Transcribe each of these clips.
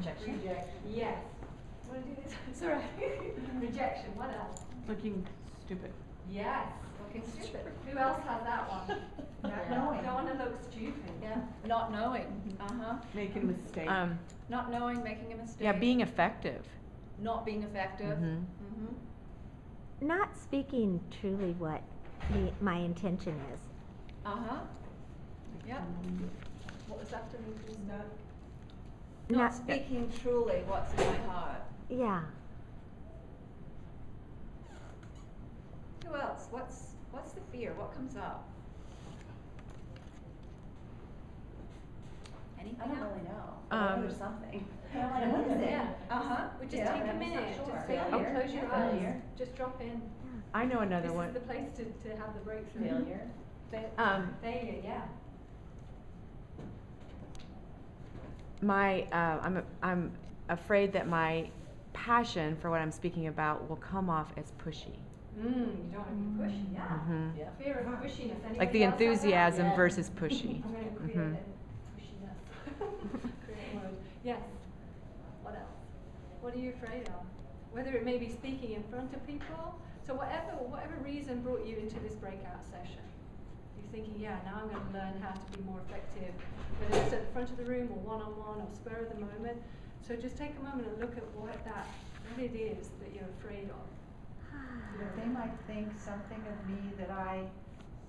Rejection. Yes. Want to do this? It's all right. Rejection. What else? Looking stupid. Yes. Looking stupid. Who else has that one? Not knowing. Don't want to look stupid. Yeah, not knowing. Making a mistake. Not knowing, making a mistake. Yeah, being effective. Not being effective. Not speaking truly what my intention is. Yeah. What was after me, please? Not Not- speaking truly what's in my heart. Yeah. Who else? What's the fear? What comes up? Anything I don't else? really know. I know there's something. What is it? Yeah. We just take a minute. Just sit Failure. close your eyes. Failure. Just drop in. I know another This one. is the place to have the breakthrough. Failure. Failure, yeah. I'm afraid that my passion for what I'm speaking about will come off as pushy. You don't want to be pushy, yeah. Yeah. Fear of pushiness. Anybody Like the else have that? enthusiasm Yeah. versus pushy. I'm going to create a pushiness. Create a word. Yes. What else? What are you afraid of? Whether it may be speaking in front of people. So whatever reason brought you into this breakout session, you're thinking, yeah, now I'm going to learn how to be more effective, whether it's at the front of the room or one-on-one or spur of the moment. So just take a moment and look at what it is that you're afraid of. They might think something of me that I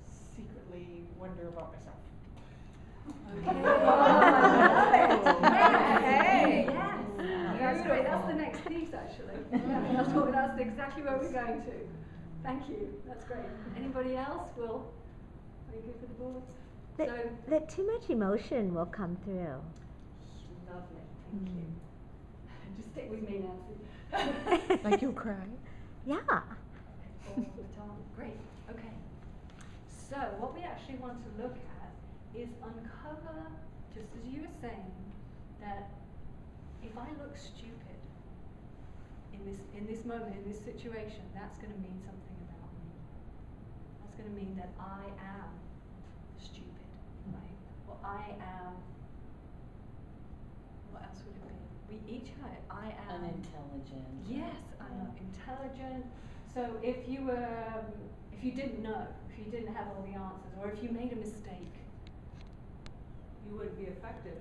secretly wonder about myself. Hey. Yes. That's great. That's the next piece, actually. Yeah, that's exactly where we're going to. Thank you. That's great. Anybody else? Are you good for the boards? That too much emotion will come through. Lovely. Thank you. Just stick with me, Nancy. Like you'll cry. Yeah. All the time. Great. Okay. So what we actually want to look at is uncover, just as you were saying, that if I look stupid in this moment, in this situation, that's going to mean something about me. That's going to mean that I am stupid, right? Well, I am. What else would it be? We each have it. I am Unintelligent. Yes, I'm not intelligent. So if you didn't know, if you didn't have all the answers, or if you made a mistake, You wouldn't be effective.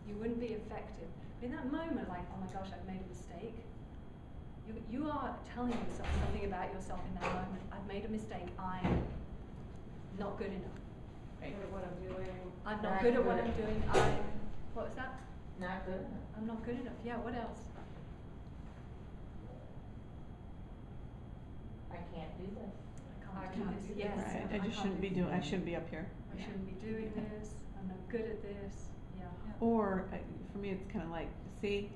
you wouldn't be effective. In that moment, like, oh my gosh, I've made a mistake, you are telling yourself something about yourself in that moment. I've made a mistake. I'm not good enough. Right. Good at what I'm doing. I'm not good at what I'm doing. What was that? Not good enough. I'm not good enough. Yeah, what else? I can't do this. I can't do this. Yes. Right. I shouldn't be up here. I shouldn't be doing this. I'm not good at this. Yeah. Or for me, it's kind of like, see.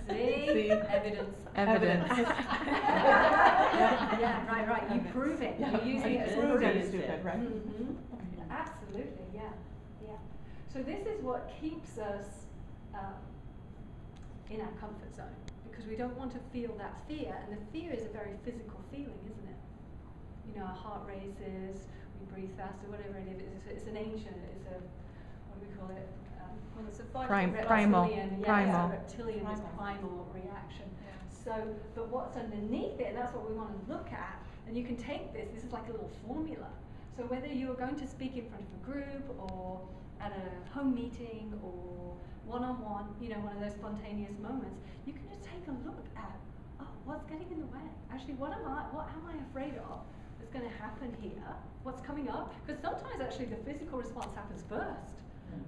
See? Evidence. Evidence. Yeah, right. You prove it. Yeah. You're using it as Prove proof. it stupid, right? Absolutely, yeah. So this is what keeps us in our comfort zone, because we don't want to feel that fear, and the fear is a very physical feeling, isn't it? You know, our heart races, we breathe faster, whatever it is. It's an ancient, what do we call it? Well, it's a Primal. reptilian, Primal. reptilian is primal reaction. So, but what's underneath it, and that's what we want to look at, and you can take this is like a little formula. So whether you're going to speak in front of a group, or at a home meeting, or one-on-one, you know, one of those spontaneous moments, you can just take a look at, what's getting in the way? Actually, what am I afraid of that's going to happen here? What's coming up? Because sometimes actually the physical response happens first.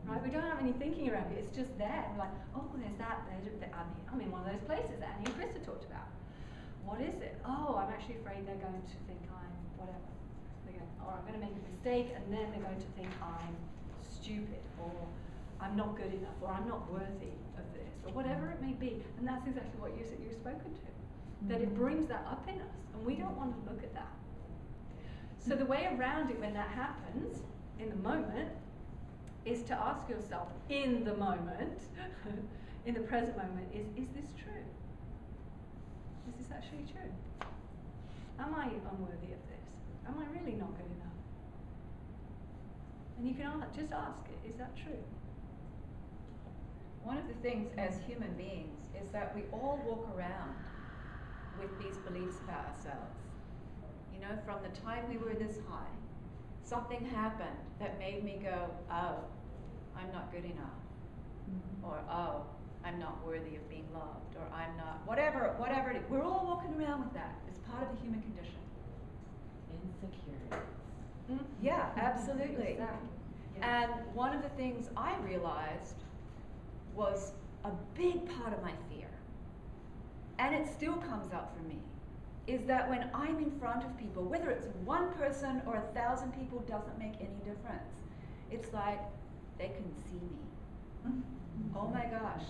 Right, we don't have any thinking around it. It's just there. We're like, oh, there's that. I'm in one of those places that Annie and Krista talked about. What is it? Oh, I'm actually afraid they're going to think I'm whatever. Or I'm going to make a mistake, and then they're going to think I'm stupid, or I'm not good enough, or I'm not worthy of this, or whatever it may be. And that's exactly what you've spoken to. That it brings that up in us, and we don't want to look at that. So the way around it when that happens, in the moment, is to ask yourself in the moment, in the present moment, is this true? Is this actually true? Am I unworthy of this? Am I really not good enough? And you can just ask it, is that true? One of the things as human beings is that we all walk around with these beliefs about ourselves. You know, from the time we were this high, something happened that made me go, oh, I'm not good enough. Or, oh, I'm not worthy of being loved. Or I'm not, whatever it is. We're all walking around with that. It's part of the human condition. Insecurity. Yeah, absolutely. Exactly. And one of the things I realized was a big part of my fear, and it still comes up for me, is that when I'm in front of people, whether it's one person or 1,000 people, doesn't make any difference. It's like they can see me. Oh my gosh,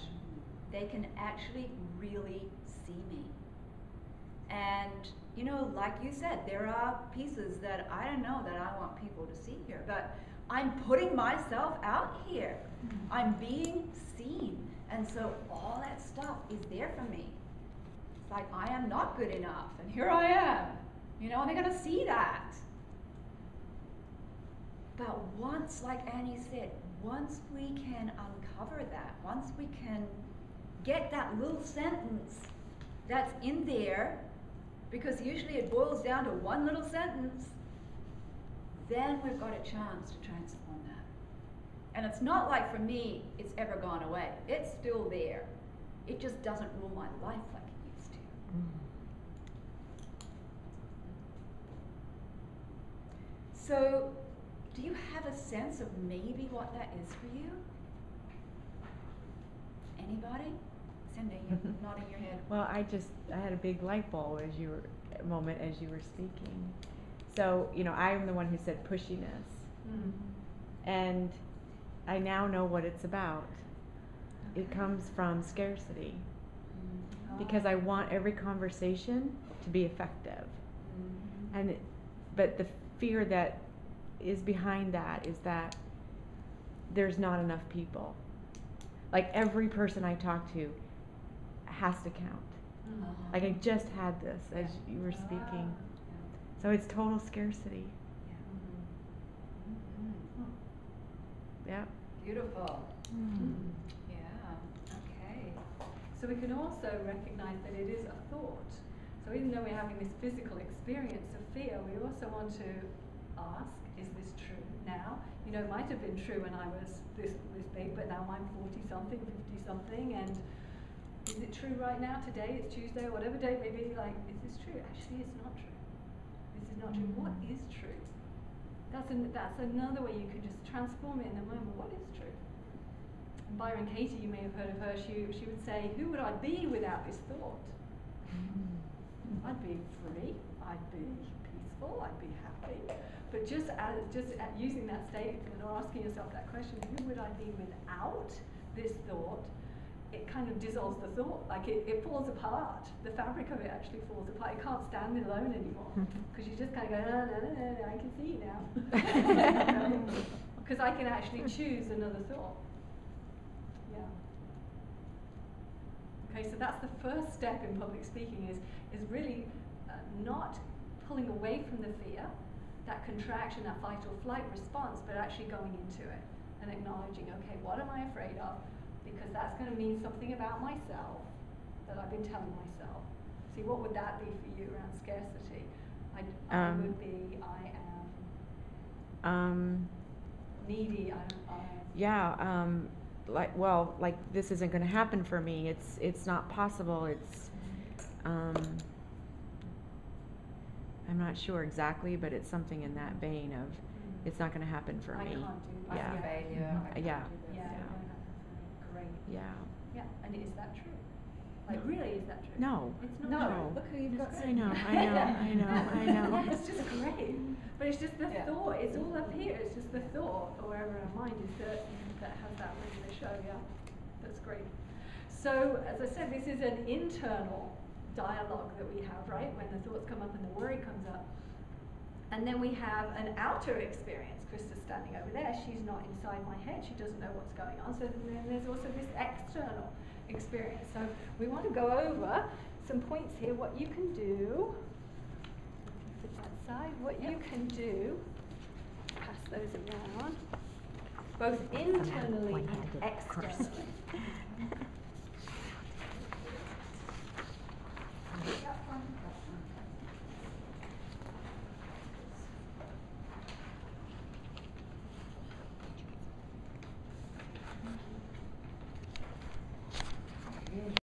they can actually really see me. And you know, like you said, there are pieces that I don't know that I want people to see here, but I'm putting myself out here. I'm being seen. And so all that stuff is there for me. It's like, I am not good enough, and here I am. You know, and they're going to see that. But once, like Annie said, once we can uncover that, once we can get that little sentence that's in there, because usually it boils down to one little sentence, then we've got a chance to transform that. And it's not like for me, it's ever gone away. It's still there. It just doesn't rule my life like it used to. So, do you have a sense of maybe what that is for you? Anybody? Cindy, you're nodding your head. Well, I had a big light bulb as you were speaking. So, you know, I'm the one who said pushiness. And I now know what it's about. It comes from scarcity. Because I want every conversation to be effective. But the fear that is behind that is that there's not enough people. Like every person I talk to has to count. Like I just had this as you were speaking. So it's total scarcity. Yeah. Beautiful. Yeah. Okay. So we can also recognize that it is a thought. So even though we're having this physical experience of fear, we also want to ask, is this true now? You know, it might have been true when I was this big, but now I'm 40-something, 50-something, and is it true right now, today, it's Tuesday, whatever day it may be, like, is this true? Actually, it's not true. This is not true. What is true? That's another way you can just transform it in the moment. What is true? And Byron Katie, you may have heard of her, she would say, who would I be without this thought? I'd be free, I'd be peaceful, I'd be happy. But just using that statement or asking yourself that question, who would I be without this thought? It kind of dissolves the thought, like it falls apart. The fabric of it actually falls apart. It can't stand alone anymore because you just kind of go, no, I can see you now. Because I can actually choose another thought. Yeah. Okay, so that's the first step in public speaking is really not pulling away from the fear, that contraction, that fight or flight response, but actually going into it and acknowledging, okay, what am I afraid of? Because that's going to mean something about myself that I've been telling myself. See, what would that be for you around scarcity? I would be, I am needy, Yeah, like this isn't going to happen for me. It's not possible. I'm not sure exactly, but it's something in that vein of it's not going to happen for I me. can't do Yeah. that. Yeah. Great. Yeah. Yeah, and is that true? Like, really, is that true? No. It's not No, true. look who you've got I sitting know, here. I know. It's just great. But it's just the Yeah. thought. It's all up here. It's just the thought, or wherever our mind is, that has that regular show. Yeah, that's great. So, as I said, this is an internal dialogue that we have, right? When the thoughts come up and the worry comes up. And then we have an outer experience. Krista's standing over there. She's not inside my head. She doesn't know what's going on. So then there's also this external experience. So we want to go over some points here. What you can do. Put that aside. What you can do. Pass those around. both That's a internally and one-handed curse. externally.